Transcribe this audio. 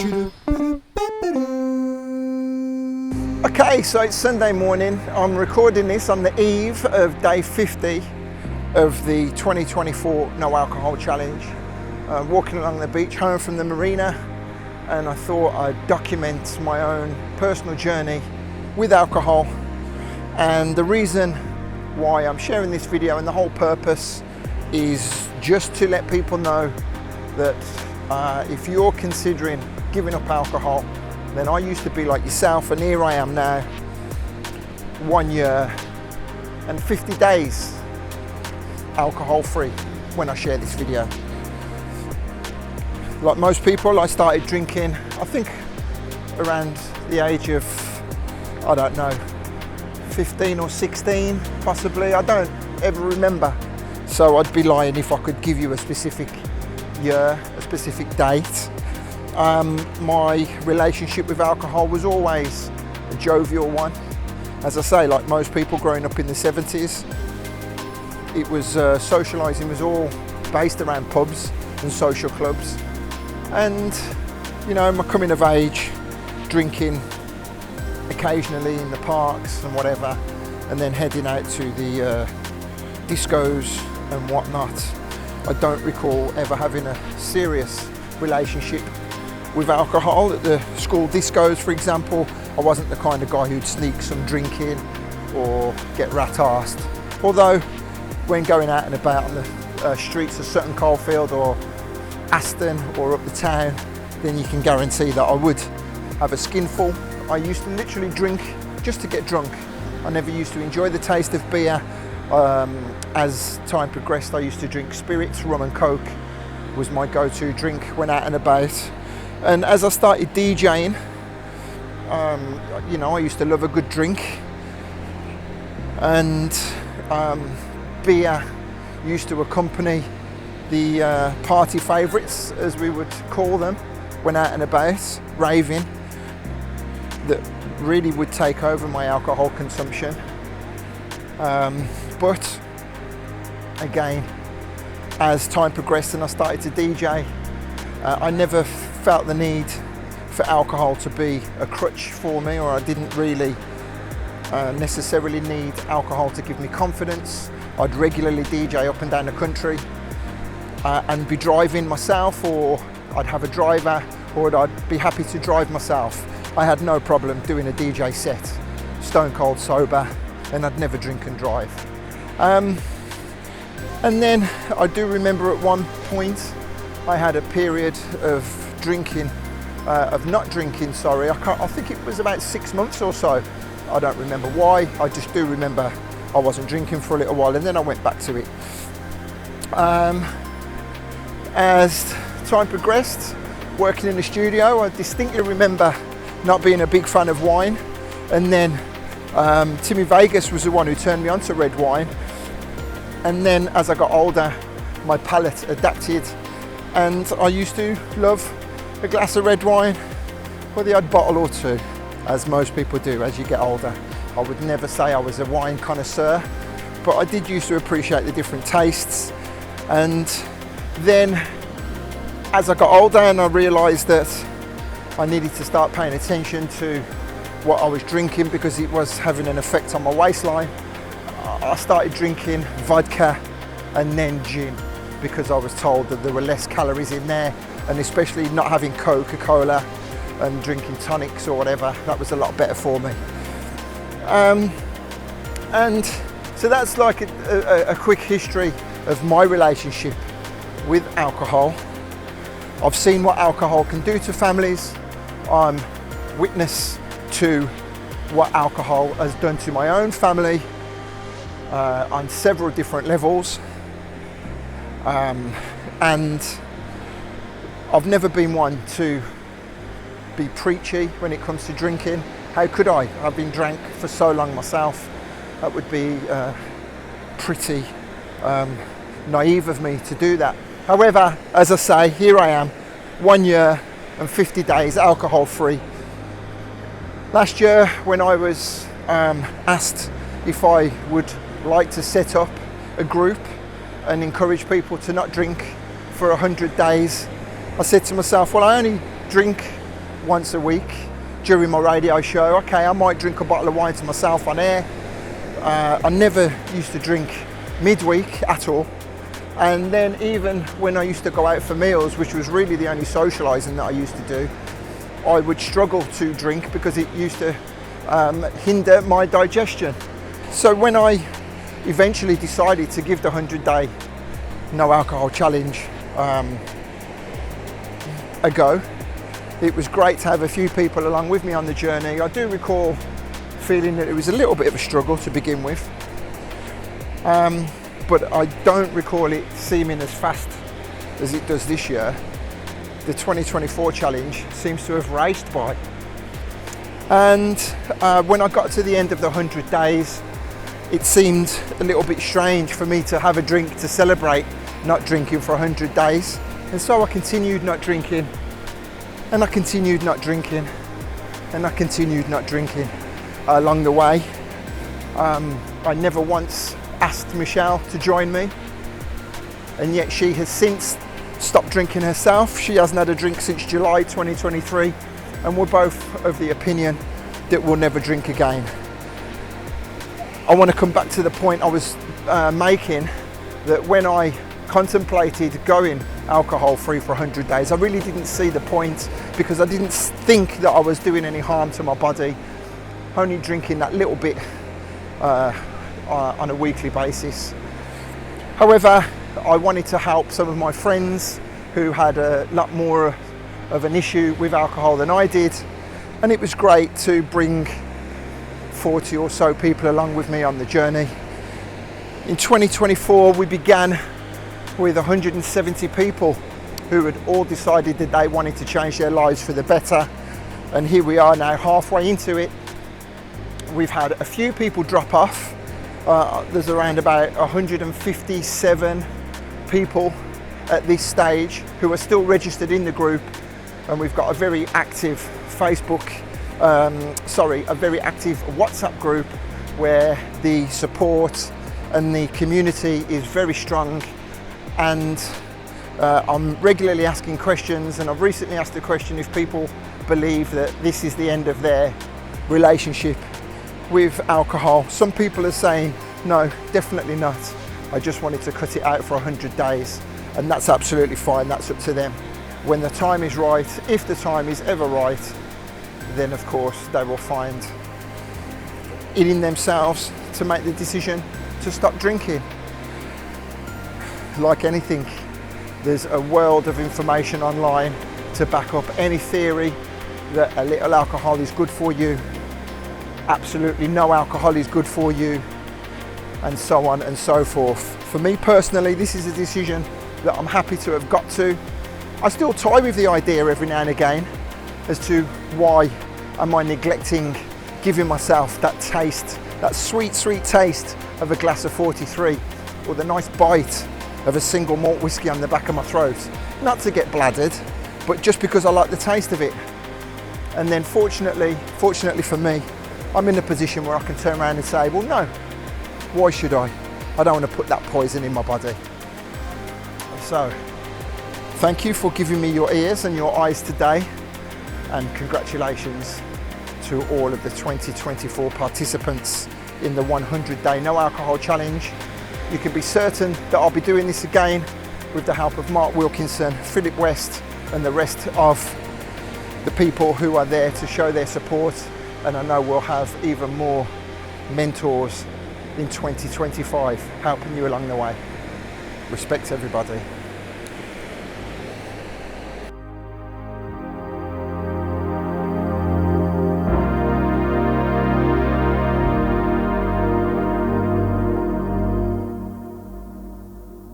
Okay, so it's Sunday morning. I'm recording this on the eve of day 50 of the 2024 No Alcohol Challenge. Walking along the beach home from the marina, and I thought I'd document my own personal journey with alcohol. And the reason why I'm sharing this video and the whole purpose is just to let people know that if you're considering giving up alcohol, then I used to be like yourself, and here I am now, 1 year and 50 days alcohol free when I share this video. Like most people, I started drinking, I think around the age of, I don't know, 15 or 16 possibly. I don't ever remember, so I'd be lying if I could give you a specific year, a specific date. My relationship with alcohol was always a jovial one. As I say, like most people growing up in the 70s, it was socialising was all based around pubs and social clubs. And, you know, my coming of age, drinking occasionally in the parks and whatever, and then heading out to the discos and whatnot. I don't recall ever having a serious relationship with alcohol. At the school discos, for example, I wasn't the kind of guy who'd sneak some drink in or get rat-arsed. Although, when going out and about on the streets of Sutton Coldfield or Aston or up the town, then you can guarantee that I would have a skinful. I used to literally drink just to get drunk. I never used to enjoy the taste of beer. As time progressed, I used to drink spirits. Rum and Coke was my go-to drink when out and about. And as I started DJing, you know, I used to love a good drink, and beer used to accompany the party favourites, as we would call them, when out and about, raving, that really would take over my alcohol consumption. But again, as time progressed and I started to DJ, I never felt the need for alcohol to be a crutch for me, or I didn't really necessarily need alcohol to give me confidence. I'd regularly DJ up and down the country and be driving myself, or I'd have a driver, or I'd be happy to drive myself. I had no problem doing a DJ set, stone cold sober, and I'd never drink and drive. And then I do remember at one point I had a period of not drinking, sorry. I think it was about 6 months or so. I don't remember why. I just do remember I wasn't drinking for a little while, and then I went back to it. As time progressed, working in the studio, I distinctly remember not being a big fan of wine, and then Timmy Vegas was the one who turned me on to red wine. And then as I got older, my palate adapted, and I used to love a glass of red wine, or the odd bottle or two, as most people do as you get older. I would never say I was a wine connoisseur, but I did used to appreciate the different tastes. And then as I got older and I realised that I needed to start paying attention to what I was drinking because it was having an effect on my waistline, I started drinking vodka and then gin, because I was told that there were less calories in there, and especially not having Coca-Cola and drinking tonics or whatever, that was a lot better for me. And so that's like a quick history of my relationship with alcohol. I've seen what alcohol can do to families. I'm witness to what alcohol has done to my own family on several different levels. And I've never been one to be preachy when it comes to drinking. How could I? I've been drank for so long myself. That would be pretty naive of me to do that. However, as I say, here I am, 1 year and 50 days alcohol free. Last year, when I was asked if I would like to set up a group and encourage people to not drink for 100 days, I said to myself, well, I only drink once a week during my radio show. Okay, I might drink a bottle of wine to myself on air. I never used to drink midweek at all. And then even when I used to go out for meals, which was really the only socialising that I used to do, I would struggle to drink because it used to hinder my digestion. So when I eventually decided to give the 100-day no alcohol challenge a go, it was great to have a few people along with me on the journey. I do recall feeling that it was a little bit of a struggle to begin with, but I don't recall it seeming as fast as it does this year. The 2024 challenge seems to have raced by. And when I got to the end of the 100 days, it seemed a little bit strange for me to have a drink to celebrate not drinking for 100 days. And so I continued not drinking, and I continued not drinking, and I continued not drinking along the way. I never once asked Michelle to join me, and yet she has since stopped drinking herself. She hasn't had a drink since July 2023, and we're both of the opinion that we'll never drink again. I want to come back to the point I was making, that when I contemplated going alcohol free for 100 days, I really didn't see the point, because I didn't think that I was doing any harm to my body, only drinking that little bit on a weekly basis. However, I wanted to help some of my friends who had a lot more of an issue with alcohol than I did, and it was great to bring 40 or so people along with me on the journey. In 2024, we began with 170 people who had all decided that they wanted to change their lives for the better, and here we are now halfway into it. We've had a few people drop off. There's around about 157 people at this stage who are still registered in the group, and we've got a very active a very active WhatsApp group where the support and the community is very strong. And I'm regularly asking questions, and I've recently asked a question if people believe that this is the end of their relationship with alcohol. Some people are saying, no, definitely not. I just wanted to cut it out for 100 days, and that's absolutely fine. That's up to them. When the time is right, if the time is ever right, then of course they will find it in themselves to make the decision to stop drinking. Like anything, there's a world of information online to back up any theory that a little alcohol is good for you, absolutely no alcohol is good for you, and so on and so forth. For me personally, this is a decision that I'm happy to have got to. I still toy with the idea every now and again as to why am I neglecting giving myself that taste, that sweet taste of a glass of 43, or the nice bite of a single malt whiskey on the back of my throat. Not to get bladdered, but just because I like the taste of it. And then fortunately for me, I'm in a position where I can turn around and say, well, no, why should I? I don't want to put that poison in my body. So, thank you for giving me your ears and your eyes today, and congratulations to all of the 2024 participants in the 100-day no alcohol challenge. You can be certain that I'll be doing this again with the help of Mark Wilkinson, Philip West, and the rest of the people who are there to show their support. And I know we'll have even more mentors in 2025 helping you along the way. Respect everybody.